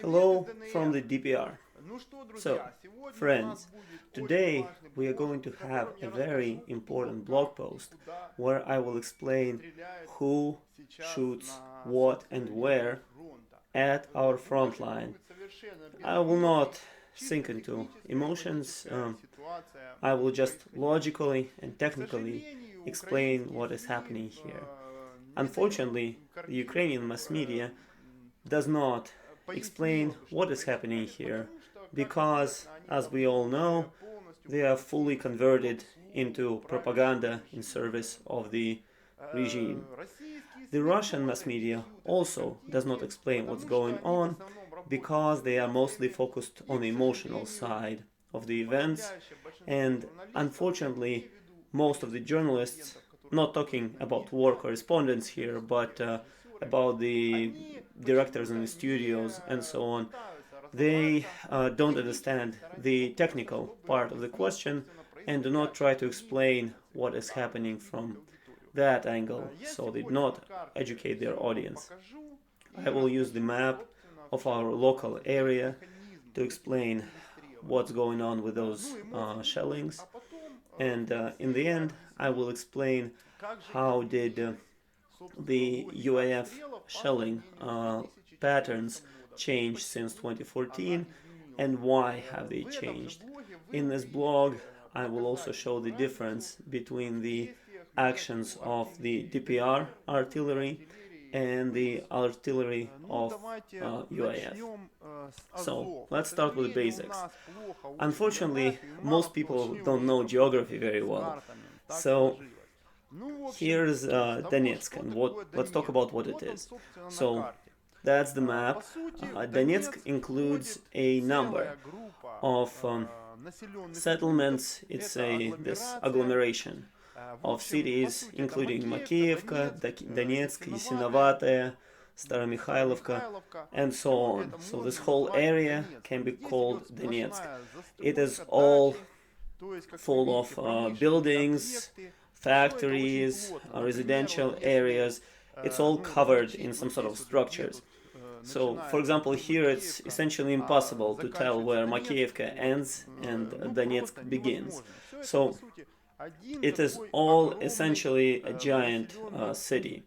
Hello from the DPR. So, friends, today we are going to have a very important blog post where I will explain who shoots what and where at our front line. I will not sink into emotions. I will just logically and technically explain what is happening here. Unfortunately, the Ukrainian mass media does not explain what is happening here because, as we all know, they are fully converted into propaganda in service of the regime. The Russian mass media also does not explain what's going on because they are mostly focused on the emotional side of the events, and unfortunately most of the journalists, not talking about war correspondents here, but about the directors in the studios and so on, they don't understand the technical part of the question and do not try to explain what is happening from that angle, so they do not educate their audience. I will use the map of our local area to explain what's going on with those shellings, and in the end I will explain how did the UAF shelling patterns changed since 2014 and why have they changed. In this blog I will also show the difference between the actions of the DPR artillery and the artillery of UAF. So let's start with the basics. Unfortunately, most people don't know geography very well. So here's Donetsk, and let's talk about what it is. So that's the map. Donetsk includes a number of settlements. It's this agglomeration of cities, including Makiivka, Donetsk, Yasinovataya, Staromikhailivka, and so on. So this whole area can be called Donetsk. It is all full of buildings, factories, residential areas. It's all covered in some sort of structures. So, for example, here it's essentially impossible to tell where Makiivka ends and Donetsk begins. So, it is all essentially a giant city.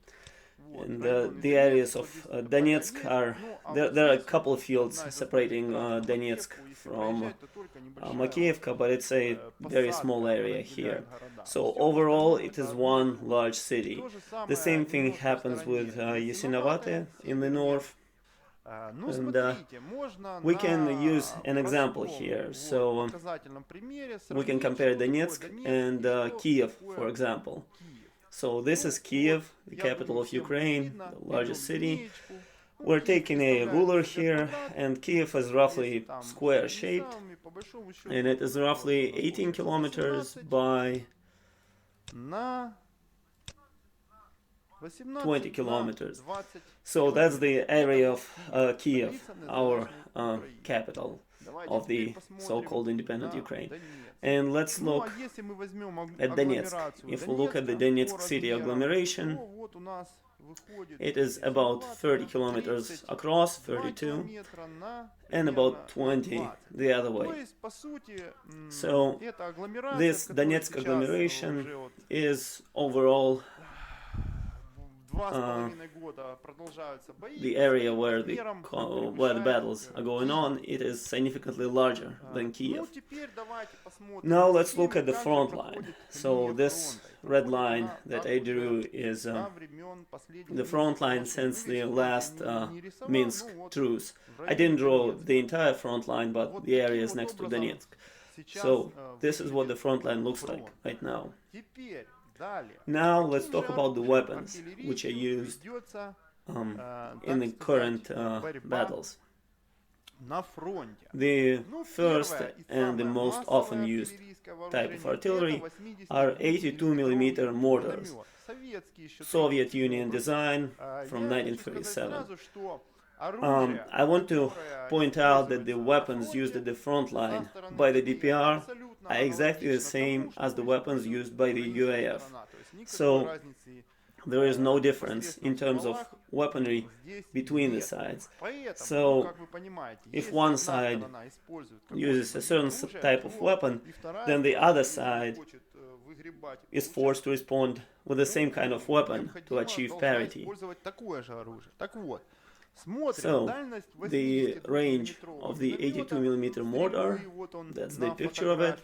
And the areas of Donetsk are, there are a couple of fields separating Donetsk from Makiivka, but it's a very small area here. So overall it is one large city. The same thing happens with Yasinovataya in the north. And we can use an example here. So we can compare Donetsk and Kiev, for example. So this is Kiev, the capital of Ukraine, the largest city. We're taking a ruler here, and Kiev is roughly square shaped, and it is roughly 18 kilometers by 20 kilometers. So that's the area of Kiev, our capital of the so-called independent Ukraine. And let's look at Donetsk. If we look at the Donetsk city agglomeration, it is about 30 kilometers across, 32, and about 20 the other way. So this Donetsk agglomeration is overall the area where the battles are going on. It is significantly larger than Kiev. Now let's look at the front line. So this red line that I drew is the front line since the last Minsk truce. I didn't draw the entire front line, but the areas next to Donetsk. So this is what the front line looks like right now. Now let's talk about the weapons which are used in the current battles. The first and the most often used type of artillery are 82mm mortars, Soviet Union design from 1937. I want to point out that the weapons used at the front line by the DPR are exactly the same as the weapons used by the UAF. So there is no difference in terms of weaponry between the sides. So, if one side uses a certain type of weapon, then the other side is forced to respond with the same kind of weapon to achieve parity. So, the range of the 82mm mortar, that's the picture of it,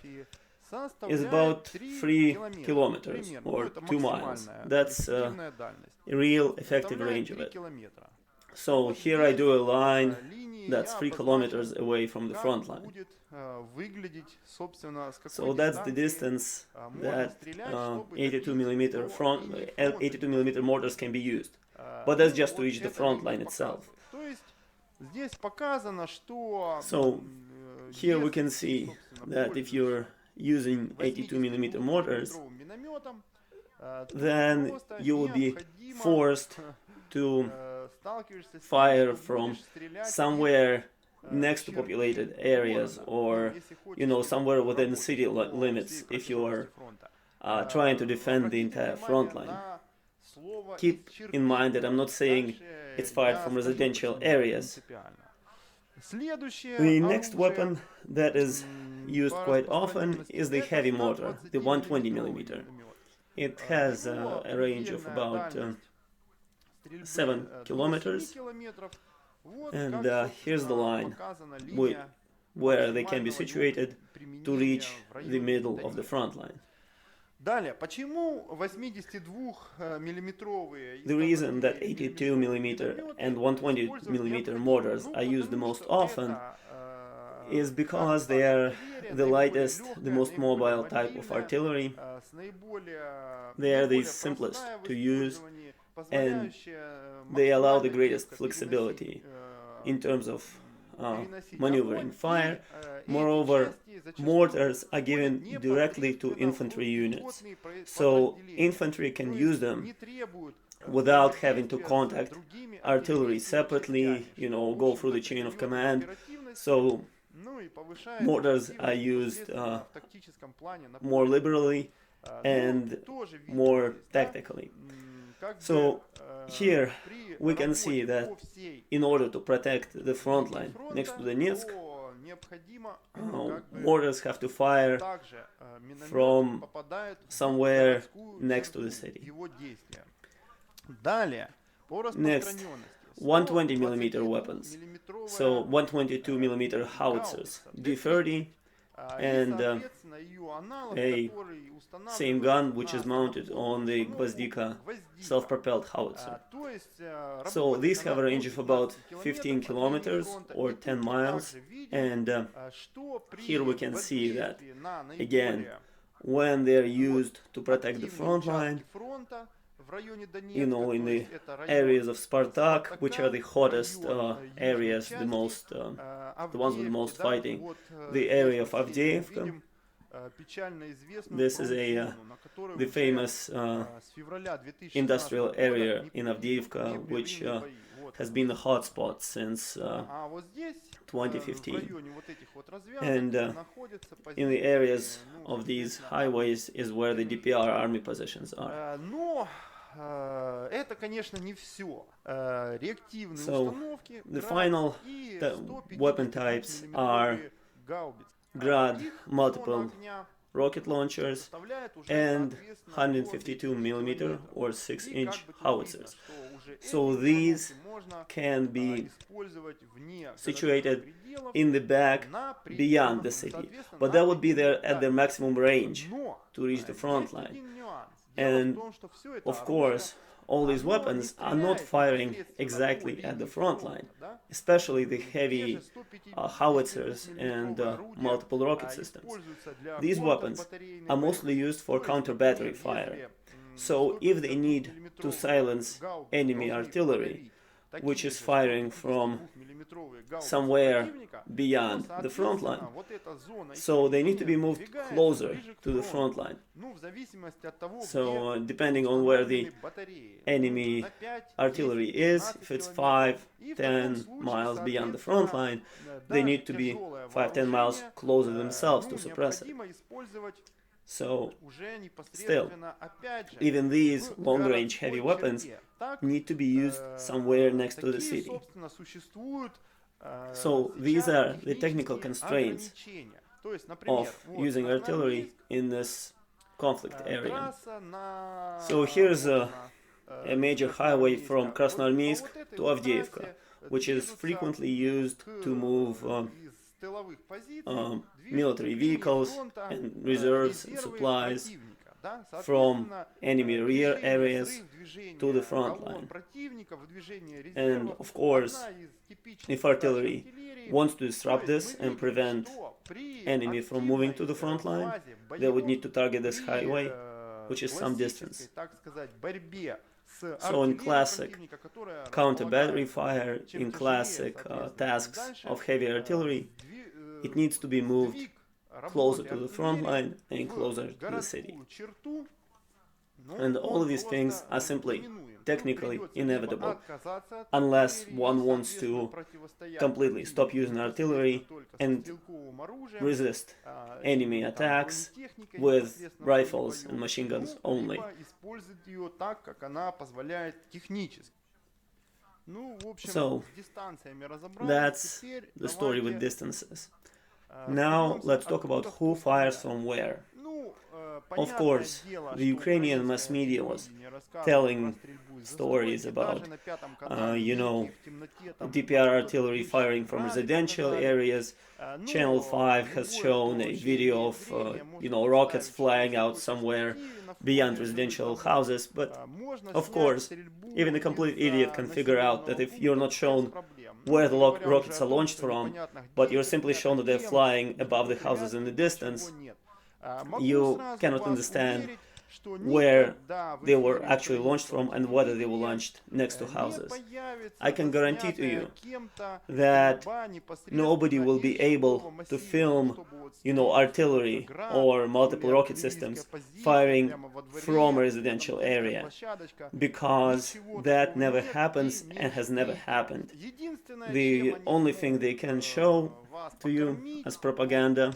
is about 3 kilometers or 2 miles. That's a real effective range of it. So here I do a line that's 3 kilometers away from the front line. So that's the distance that 82mm mortars can be used. But that's just to reach the front line itself. So here we can see that if you're using 82mm mortars, then you will be forced to fire from somewhere next to populated areas, or somewhere within city limits if you are trying to defend the entire front line. Keep in mind that I'm not saying it's fired from residential areas. The next weapon that is used quite often is the heavy mortar, the 120mm. It has a range of about 7 kilometers, and here's the line where they can be situated to reach the middle of the front line. The reason that 82mm and 120mm mortars are used the most often is because they are the lightest, the most mobile type of artillery. They are the simplest to use, and they allow the greatest flexibility in terms of maneuvering fire. Moreover, mortars are given directly to infantry units, so infantry can use them without having to contact artillery separately, go through the chain of command. So mortars are used more liberally and more tactically. So here we can see that in order to protect the front line next to Donetsk, mortars have to fire from somewhere next to the city. Next, 120mm weapons. So 122mm howitzers, D30, and a same gun which is mounted on the Avdeevka self-propelled howitzer. So these have a range of about 15 kilometers or 10 miles, and here we can see that again when they're used to protect the front line, in the areas of Spartak, which are the hottest areas, the ones with the most fighting, the area of Avdeevka. This is the famous industrial area in Avdeevka, which has been a hotspot since 2015. And in the areas of these highways is where the DPR army positions are. So the final weapon types are Grad multiple rocket launchers and 152mm or 6-inch howitzers. So these can be situated in the back beyond the city, but that would be at their maximum range to reach the front line. And of course, all these weapons are not firing exactly at the front line, especially the heavy howitzers and multiple rocket systems. These weapons are mostly used for counter-battery fire. So if they need to silence enemy artillery, which is firing from somewhere beyond the front line, so they need to be moved closer to the front line. So depending on where the enemy artillery is, if it's 5-10 miles beyond the front line, they need to be 5-10 miles closer themselves to suppress it. So, still, even these long-range heavy weapons need to be used somewhere next to the city. So, these are the technical constraints of using artillery in this conflict area. So, here's a major highway from Krasnoarmeysk to Avdeevka, which is frequently used to move military vehicles and reserves and supplies from enemy rear areas to the front line. And of course, if artillery wants to disrupt this and prevent enemy from moving to the front line, they would need to target this highway, which is some distance. So in classic counter-battery fire, in classic tasks of heavy artillery, it needs to be moved closer to the front line and closer to the city. And all of these things are simply technically inevitable, unless one wants to completely stop using artillery and resist enemy attacks with rifles and machine guns only. So, that's the story with distances. Now, let's talk about who fires from where. Of course, the Ukrainian mass media was telling stories about, DPR artillery firing from residential areas. Channel 5 has shown a video of, rockets flying out somewhere beyond residential houses. But, of course, even a complete idiot can figure out that if you're not shown where the rockets are launched from, but you're simply shown that they're flying above the houses in the distance, you cannot understand where they were actually launched from and whether they were launched next to houses. I can guarantee to you that nobody will be able to film, artillery or multiple rocket systems firing from a residential area, because that never happens and has never happened. The only thing they can show to you as propaganda,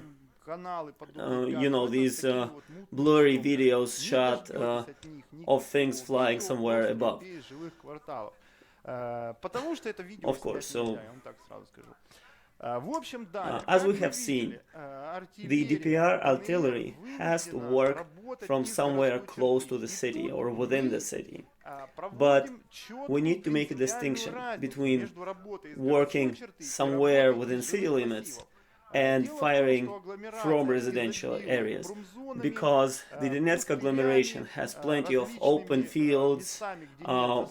these blurry videos shot of things flying somewhere above. Of course, so as we have seen, the DPR artillery has to work from somewhere close to the city or within the city. But we need to make a distinction between working somewhere within city limits and firing from residential areas, because the Donetsk agglomeration has plenty of open fields,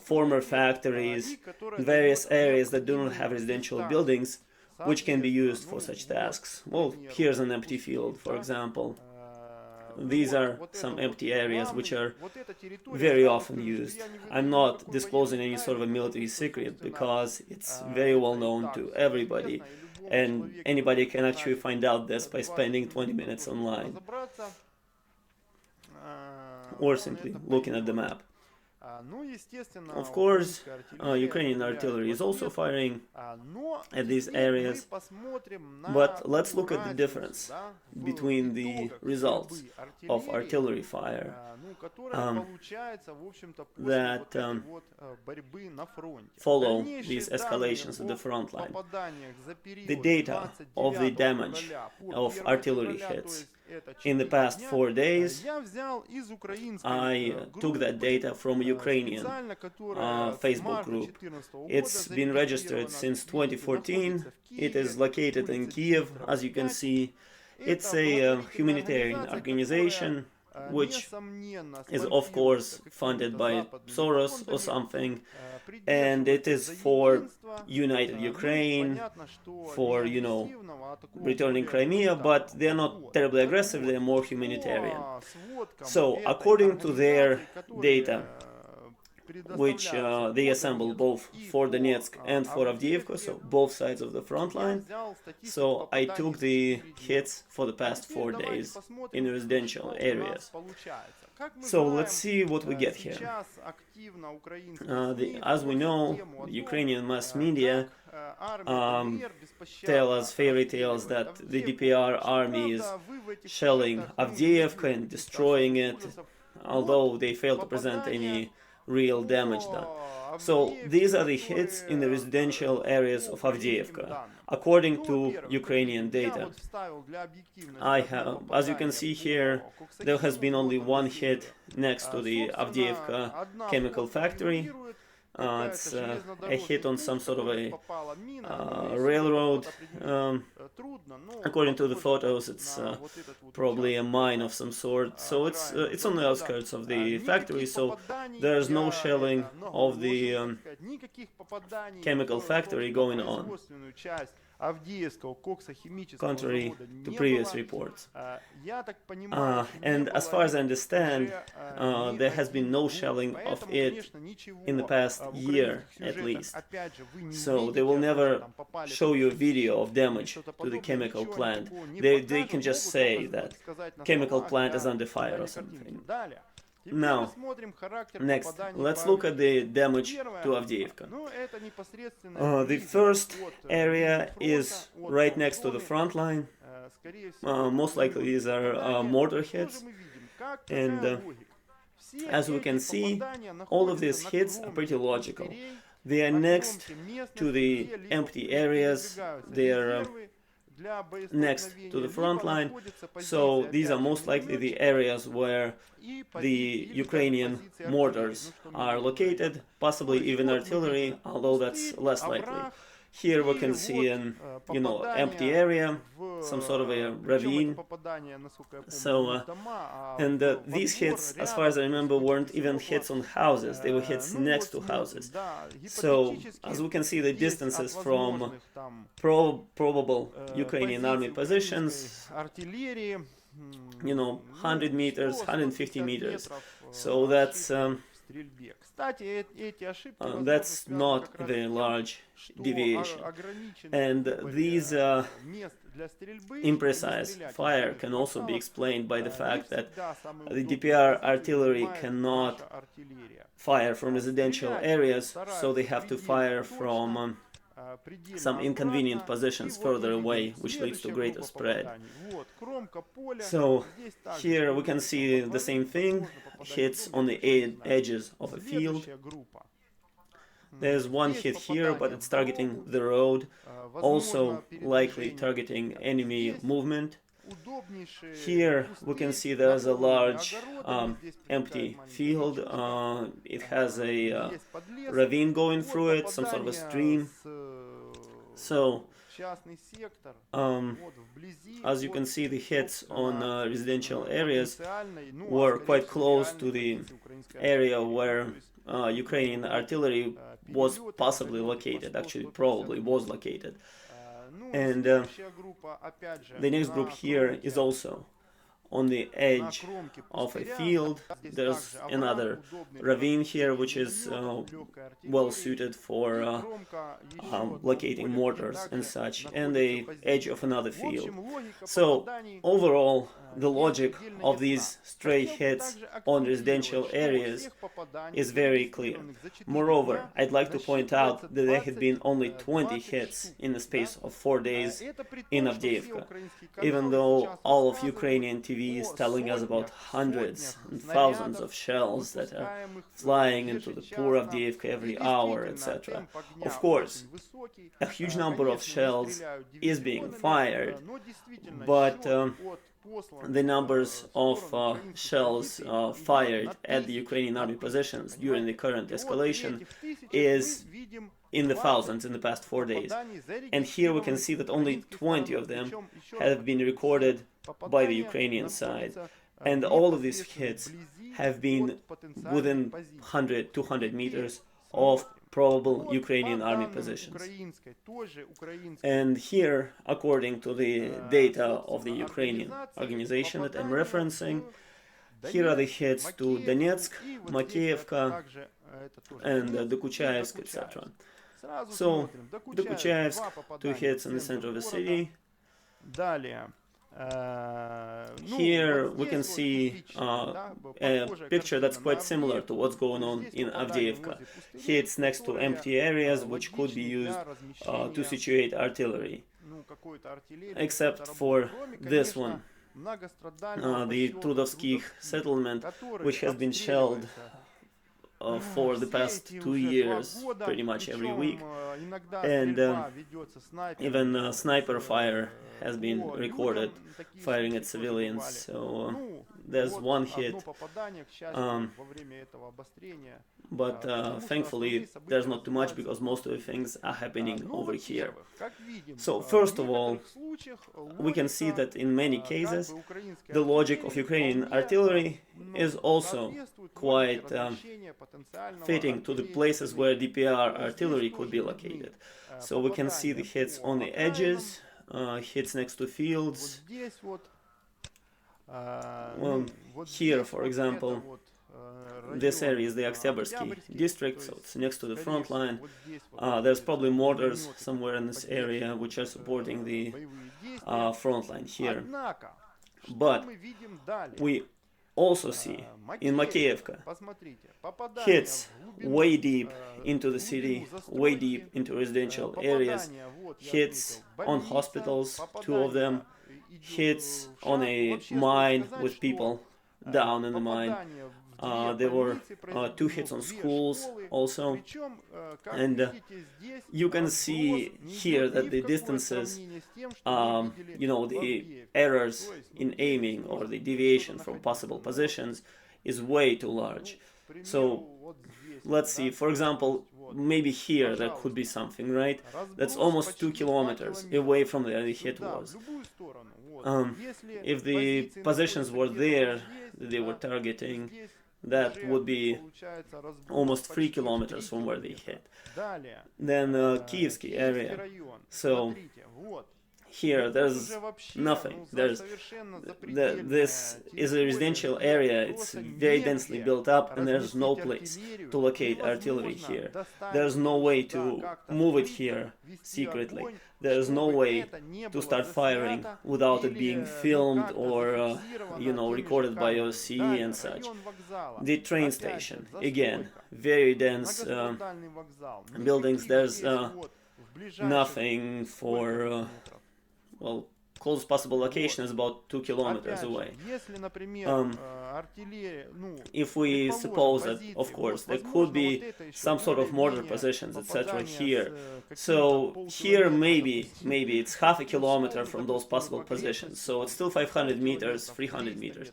former factories, various areas that do not have residential buildings, which can be used for such tasks. Well, here's an empty field, for example. These are some empty areas which are very often used. I'm not disclosing any sort of a military secret, because it's very well known to everybody, and anybody can actually find out this by spending 20 minutes online or simply looking at the map. Of course, Ukrainian artillery is also firing at these areas, but let's look at the difference between the results of artillery fire that follow these escalations at the front line. The data of the damage of artillery hits in the past 4 days, I took that data from a Ukrainian Facebook group. It's been registered since 2014. It is located in Kiev, as you can see. It's a humanitarian organization, which is of course funded by Soros or something, and it is for United Ukraine, for, returning Crimea, but they're not terribly aggressive, they're more humanitarian. So, according to their data, which they assembled both for Donetsk and for Avdeevka, so both sides of the front line. So I took the hits for the past 4 days in residential areas. So let's see what we get here. As we know, the Ukrainian mass media tell us fairy tales that the DPR army is shelling Avdeevka and destroying it, although they fail to present any real damage done. So these are the hits in the residential areas of Avdeevka, according to Ukrainian data. As you can see here, there has been only one hit next to the Avdeevka chemical factory. It's a hit on some sort of a railroad. According to the photos, it's probably a mine of some sort. So it's on the outskirts of the factory. So there's no shelling of the chemical factory going on, contrary to previous reports. And as far as I understand, there has been no shelling of it in the past year at least. So they will never show you a video of damage to the chemical plant. They can just say that chemical plant is under fire or something. Now, next, let's look at the damage to Avdeevka. The first area is right next to the front line. Most likely these are mortar hits. And as we can see, all of these hits are pretty logical. They are next to the empty areas. They are next to the front line, so these are most likely the areas where the Ukrainian mortars are located, possibly even artillery, although that's less likely. Here we can see an empty area, some sort of a ravine. So and these hits, as far as I remember, weren't even hits on houses, they were hits next to houses. So as we can see, the distances from probable Ukrainian army positions, 100 meters, 150 meters. So that's not a very large deviation. And these imprecise fire can also be explained by the fact that the DPR artillery cannot fire from residential areas, so they have to fire from some inconvenient positions further away, which leads to greater spread. So here we can see the same thing, hits on the edges of a field. There's one hit here, but it's targeting the road, also likely targeting enemy movement. Here we can see there's a large empty field. It has a ravine going through it, some sort of a stream. So as you can see, the hits on residential areas were quite close to the area where Ukrainian artillery was possibly located, actually probably was located. And the next group here is also on the edge of a field. There's another ravine here, which is well suited for locating mortars and such, and the edge of another field. So overall, the logic of these stray hits on residential areas is very clear. Moreover, I'd like to point out that there had been only 20 hits in the space of 4 days in Avdeevka, even though all of Ukrainian TV is telling us about hundreds and thousands of shells that are flying into the poor Avdeevka every hour, etc. Of course, a huge number of shells is being fired, but the numbers of shells fired at the Ukrainian army positions during the current escalation is in the thousands in the past 4 days. And here we can see that only 20 of them have been recorded by the Ukrainian side. And all of these hits have been within 100, 200 meters of probable Ukrainian army positions. And here, according to the data of the Ukrainian organization that I'm referencing, Here are the hits to Donetsk, Makeyevka, and Dokuchaevsk, etc. So, Dokuchaevsk, 2 hits in the center of the city. Here we can see a picture that's quite similar to what's going on in Avdeevka. Hits next to empty areas which could be used to situate artillery. Except for this one, the Trudovskih settlement, which has been shelled for the past 2 years, pretty much every week, and even sniper fire has been recorded firing at civilians, so there's 1 hit, but thankfully there's not too much because most of the things are happening over here. So first of all, we can see that in many cases the logic of Ukrainian artillery is also quite fitting to the places where DPR artillery could be located. So we can see the hits on the edges, hits next to fields. Well, here, for example, this area is the Oktябрьский district, so it's next to the front line. There's probably mortars somewhere in this area which are supporting the front line here. But we also see in Makeyevka hits way deep into the city, way deep into residential areas, hits on hospitals, 2 of them, hits on a mine with people down in the mine. There were 2 hits on schools also, and you can see here that the distances, you know, the errors in aiming or the deviation from possible positions is way too large. So let's see, for example, maybe here there could be something, right? That's almost 2 kilometers away from where the hit was. If the positions were there that they were targeting, that would be almost 3 kilometers from where they hit. Then Kievsky area. So here there's nothing. This is a residential area, it's very densely built up, and there's no place to locate artillery here. There's no way to move it here secretly. There's no way to start firing without it being filmed or, you know, recorded by OC and such. The train station, again, very dense buildings. There's nothing for, well, closest possible location is about 2 kilometers away. If we suppose that, of course, there could be some sort of mortar positions, etc. here. So here maybe it's half a kilometer from those possible positions. So it's still 500 meters, 300 meters.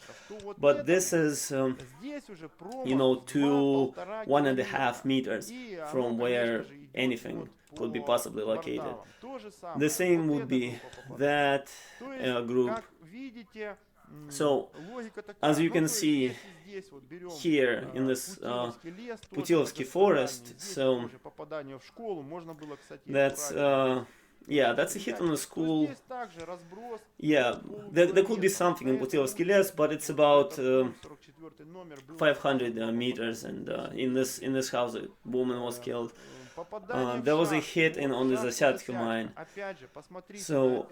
But this is, you know, 2, 1.5 meters from where anything could be possibly located. The same would be that group. So, as you can see here in this Putilivsky forest, so that's yeah, that's a hit on the school. Yeah, there could be something in Putilivsky les, but it's about 500 meters, and in this house a woman was killed. There was a hit on the Zasyadka mine, so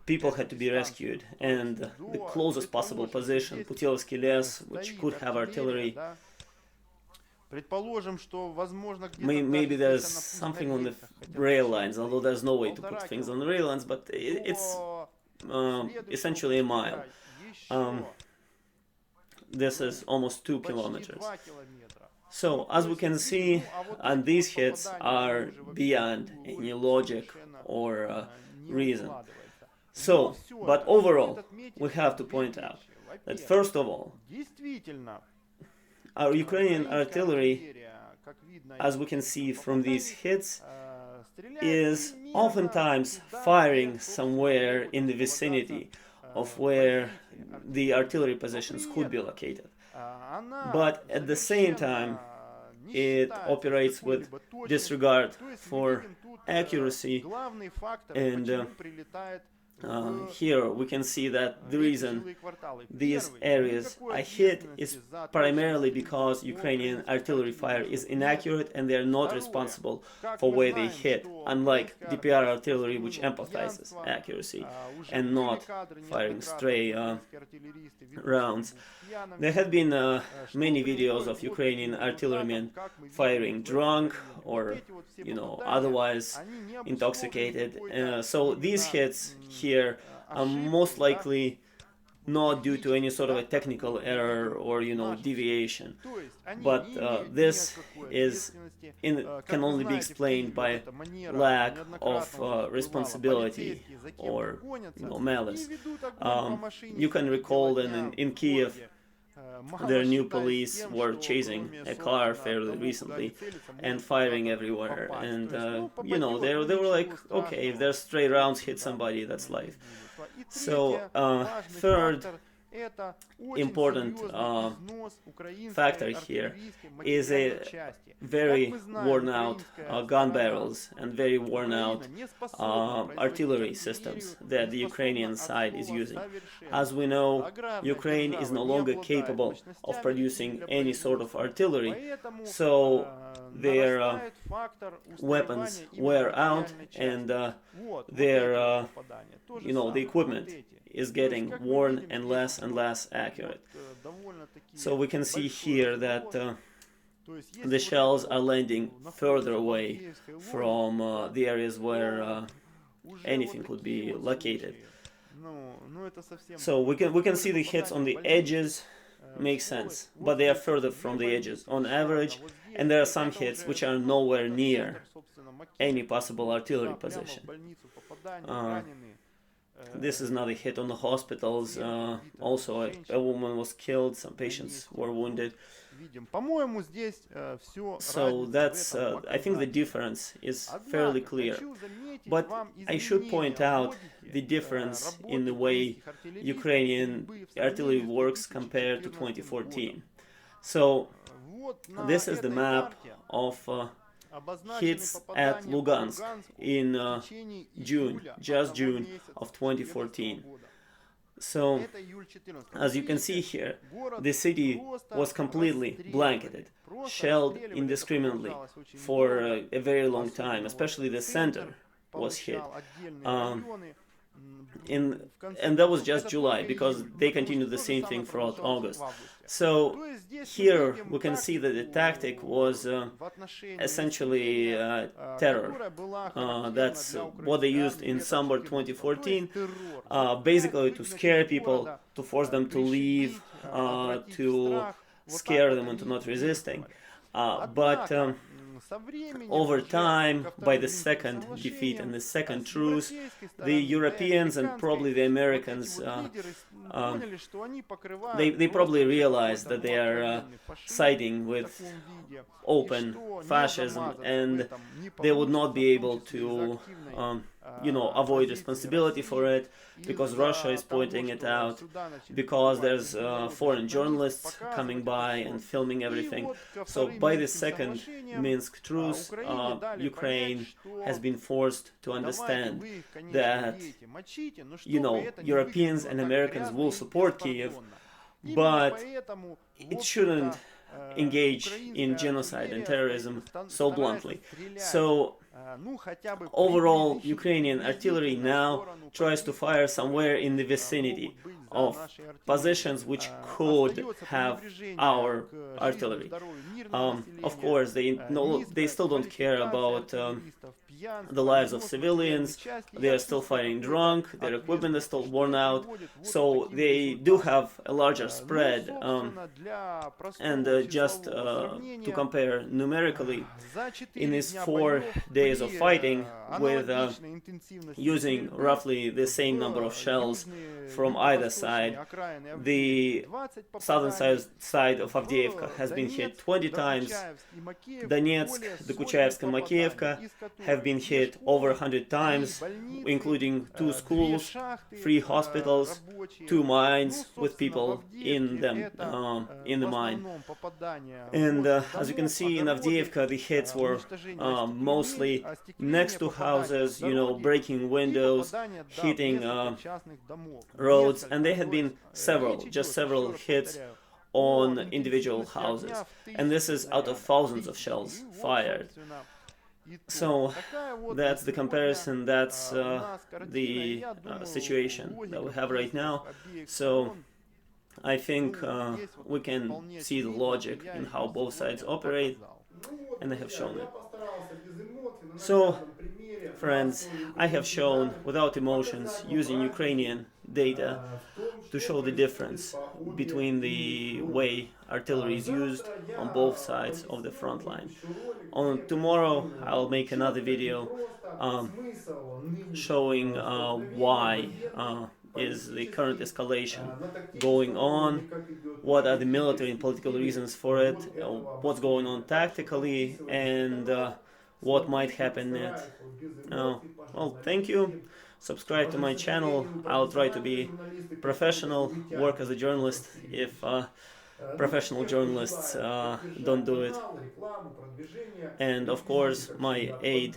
people had to be rescued, and the closest possible position, Putilivsky les, which could have artillery. Maybe there's something on the rail lines, although there's no way to put things on the rail lines, but it's essentially a mile. This is almost 2 kilometers. So, as we can see, and these hits are beyond any logic or reason. So, but overall, we have to point out that first of all, our Ukrainian artillery, as we can see from these hits, is oftentimes firing somewhere in the vicinity of where the artillery positions could be located. But at the same time, it operates with disregard for accuracy, and Here we can see that the reason these areas are hit is primarily because Ukrainian artillery fire is inaccurate and they are not responsible for where they hit, unlike DPR artillery, which empathizes accuracy and not firing stray rounds. There have been many videos of Ukrainian artillerymen firing drunk or, otherwise intoxicated. So these hits here are most likely not due to any sort of a technical error or, deviation. But this can only be explained by lack of responsibility or, malice. You can recall that in Kiev, their new police were chasing a car fairly recently and firing everywhere, and they were like, okay, if there's stray rounds hit somebody, that's life. So third important factor here is a very worn out gun barrels and very worn out artillery systems that the Ukrainian side is using. As we know, Ukraine is no longer capable of producing any sort of artillery, so their weapons wear out and their the equipment is getting worn and less accurate. So we can see here that the shells are landing further away from the areas where anything could be located. So we can see the hits on the edges, makes sense, but they are further from the edges on average, and there are some hits which are nowhere near any possible artillery position. This is another hit on the hospitals. Also, a woman was killed, some patients were wounded. So that's, I think the difference is fairly clear. But I should point out the difference in the way Ukrainian artillery works compared to 2014. So this is the map of hits at Lugansk in June of 2014. So, as you can see here, the city was completely blanketed, shelled indiscriminately for a very long time, especially the center was hit. And that was just July, because they continued the same thing throughout August. So here we can see that the tactic was essentially terror. That's what they used in summer 2014, basically to scare people, to force them to leave, to scare them into not resisting. But over time, by the second defeat and the second truce, the Europeans and probably the Americans, they probably realized that they are siding with open fascism, and they would not be able to avoid responsibility for it, because Russia is pointing it out, because there's foreign journalists coming by and filming everything. So by the second Minsk truce, Ukraine has been forced to understand that, Europeans and Americans will support Kiev, but it shouldn't engage in genocide and terrorism so bluntly. So overall, Ukrainian artillery now tries to fire somewhere in the vicinity of positions which could have our artillery. Of course, they still don't care about the lives of civilians. They are still fighting drunk, their equipment is still worn out, so they do have a larger spread. And just to compare numerically, in these 4 days of fighting, with using roughly the same number of shells from either side, the southern side of Avdeevka has been hit 20 times. Donetsk, the Kuchayevsk and Makiivka have been been hit over 100 times, including 2 schools, 3 hospitals, 2 mines with people in them, in the mine. And as you can see in Avdeevka, the hits were mostly next to houses, you know, breaking windows, hitting roads, and there had been just several hits on individual houses, and this is out of thousands of shells fired. So that's the comparison, that's the situation that we have right now. So I think we can see the logic in how both sides operate, and I have shown it. So, friends, I have shown without emotions, using Ukrainian data, to show the difference between the way artillery is used on both sides of the front line. On tomorrow, I'll make another video showing why is the current escalation going on, what are the military and political reasons for it, what's going on tactically, and what might happen next. Well, thank you. Subscribe to my channel. I'll try to be professional, work as a journalist if professional journalists don't do it. And of course, my aide